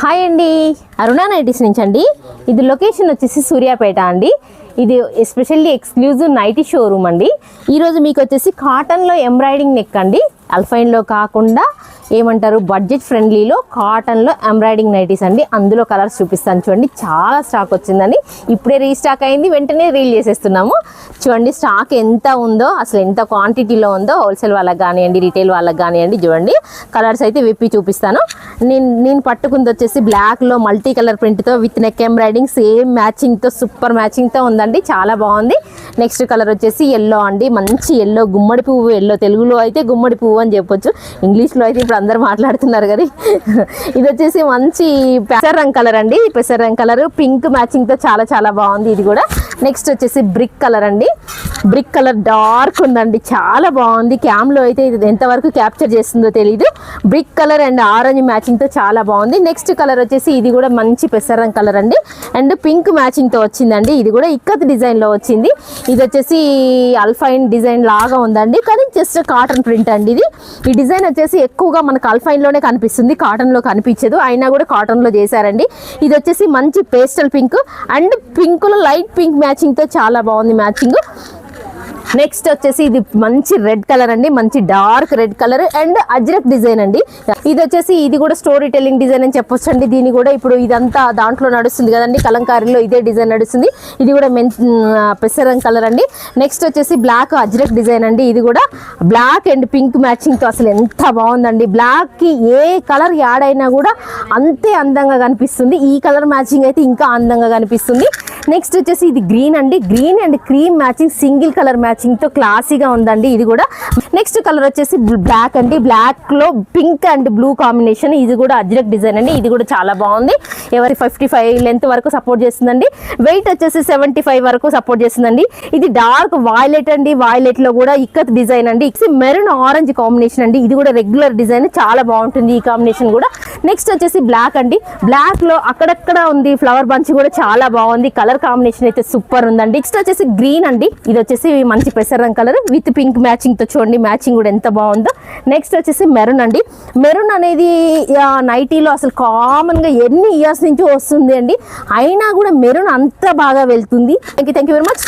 Hi అండి, Aruna nighties నుంచి అండి. ఇది లొకేషన్ వచ్చేసి సూర్యాపేట అండి. ఇది ఎస్పెషల్లీ ఎక్స్క్లూజివ్ నైటీ షోరూమ్ అండి. ఈరోజు మీకు వచ్చేసి కాటన్లో ఎంబ్రాయిడింగ్ నెక్ అండి. అల్ఫైన్లో కాకుండా ఏమంటారు బడ్జెట్ ఫ్రెండ్లీలో కాటన్లో ఎంబ్రాయిడింగ్ నైటీస్ అండి. అందులో కలర్స్ చూపిస్తాను చూడండి. చాలా స్టాక్ వచ్చిందండి. ఇప్పుడే రీస్టాక్ అయింది, వెంటనే రీల్ చేసేస్తున్నాము. చూడండి స్టాక్ ఎంత ఉందో, అసలు ఎంత క్వాంటిటీలో ఉందో, హోల్సేల్ వాళ్ళకి కానివ్వండి, రీటైల్ వాళ్ళకి కానివ్వండి. చూడండి కలర్స్ అయితే విప్పి చూపిస్తాను. నేను పట్టుకుంది వచ్చేసి బ్లాక్లో మల్టీ కలర్ ప్రింట్తో విత్ నెక్ ఎంబ్రాయిడింగ్ సేమ్ మ్యాచింగ్తో, సూపర్ మ్యాచింగ్తో ఉందండి. చాలా బాగుంది. నెక్స్ట్ కలర్ వచ్చేసి ఎల్లో అండి. మంచి ఎల్లో, గుమ్మడి పువ్వు ఎల్లో. తెలుగులో అయితే గుమ్మడి పువ్వు అని చెప్పొచ్చు, ఇంగ్లీష్లో అయితే ఇప్పుడు అందరు మాట్లాడుతున్నారు కదా. ఇది వచ్చేసి మంచి పెసర్ రంగ్ కలర్ అండి. పెసర్ రంగ్ కలర్ పింక్ మ్యాచింగ్తో చాలా చాలా బాగుంది. ఇది కూడా నెక్స్ట్ వచ్చేసి బ్రిక్ కలర్ అండి. బ్రిక్ కలర్ డార్క్ ఉందండి, చాలా బాగుంది. క్యామ్లో అయితే ఇది ఎంతవరకు క్యాప్చర్ చేస్తుందో తెలీదు. బ్రిక్ కలర్ అండ్ ఆరెంజ్ మ్యాచింగ్తో చాలా బాగుంది. నెక్స్ట్ కలర్ వచ్చేసి ఇది కూడా మంచి పెసర్ రంగ్ కలర్ అండి, అండ్ పింక్ మ్యాచింగ్తో వచ్చిందండి. ఇది కూడా ఇక్కత్ డిజైన్లో వచ్చింది. ఇది వచ్చేసి అల్ఫైన్ డిజైన్ లాగా ఉందండి, కానీ జస్ట్ కాటన్ ప్రింట్ అండి. ఈ డిజైన్ వచ్చేసి ఎక్కువగా మనకు అల్ఫైన్లోనే కనిపిస్తుంది, కాటన్లో కనిపించదు. అయినా కూడా కాటన్లో చేశారండి. ఇది వచ్చేసి మంచి పేస్టల్ పింక్ అండ్ పింక్లో లైట్ పింక్ మ్యాచింగ్తో చాలా బాగుంది మ్యాచింగ్. నెక్స్ట్ వచ్చేసి ఇది మంచి రెడ్ కలర్ అండి, మంచి dark red colour and Ajrak design అండి. ఇది వచ్చేసి ఇది కూడా స్టోరీ టెల్లింగ్ డిజైన్ అని చెప్పొచ్చు అండి. దీని కూడా ఇప్పుడు ఇదంతా దాంట్లో నడుస్తుంది కదండి, కలంకారీలో ఇదే డిజైన్ నడుస్తుంది. ఇది కూడా పెసరంగ్ కలర్ అండి. నెక్స్ట్ వచ్చేసి బ్లాక్ అజ్రక్ డిజైన్ అండి. ఇది కూడా బ్లాక్ అండ్ పింక్ మ్యాచింగ్తో అసలు ఎంత బాగుందండి. బ్లాక్కి ఏ కలర్ యాడ్ అయినా కూడా అంతే అందంగా కనిపిస్తుంది. ఈ కలర్ మ్యాచింగ్ అయితే ఇంకా అందంగా కనిపిస్తుంది. నెక్స్ట్ వచ్చేసి ఇది గ్రీన్ అండి. Green and cream matching, single colour మ్యాచింగ్తో క్లాసీగా ఉందండి. ఇది కూడా నెక్స్ట్ కలర్ వచ్చేసి బ్లాక్ అండి. బ్లాక్లో పింక్ అండ్ బ్లూ కాంబినేషన్. ఇది కూడా అజ్రక్ డిజైన్ అండి. ఇది కూడా చాలా బాగుంది. ఎవరి 55 లెంత్ వరకు సపోర్ట్ చేస్తుందండి. వెయిట్ వచ్చేసి 75 వరకు సపోర్ట్ చేస్తుందండి. ఇది డార్క్ వాయిలెట్ అండి. వాయిలెట్లో కూడా ఇక్కత్ డిజైన్ అండి. మెరూన్ ఆరెంజ్ కాంబినేషన్ అండి. ఇది కూడా రెగ్యులర్ డిజైన్, చాలా బాగుంటుంది ఈ కాంబినేషన్ కూడా. నెక్స్ట్ వచ్చేసి బ్లాక్ అండి. బ్లాక్లో అక్కడక్కడ ఉంది ఫ్లవర్ బంచ్ కూడా చాలా బాగుంది. కలర్ కాంబినేషన్ అయితే సూపర్ ఉందండి. నెక్స్ట్ వచ్చేసి గ్రీన్ అండి. ఇది వచ్చేసి మంచి పెసర్ రంగ్ కలర్ విత్ పింక్ మ్యాచింగ్ తో చూడండి, మ్యాచింగ్ కూడా ఎంత బాగుందో. నెక్స్ట్ వచ్చేసి మెరూన్ అండి. మెరూన్ అనేది నైటీలో అసలు కామన్ గా ఎన్ని ఇయర్స్ నుంచి వస్తుంది అండి, అయినా కూడా మెరూన్ అంత బాగా వెళ్తుంది. Thank you very much.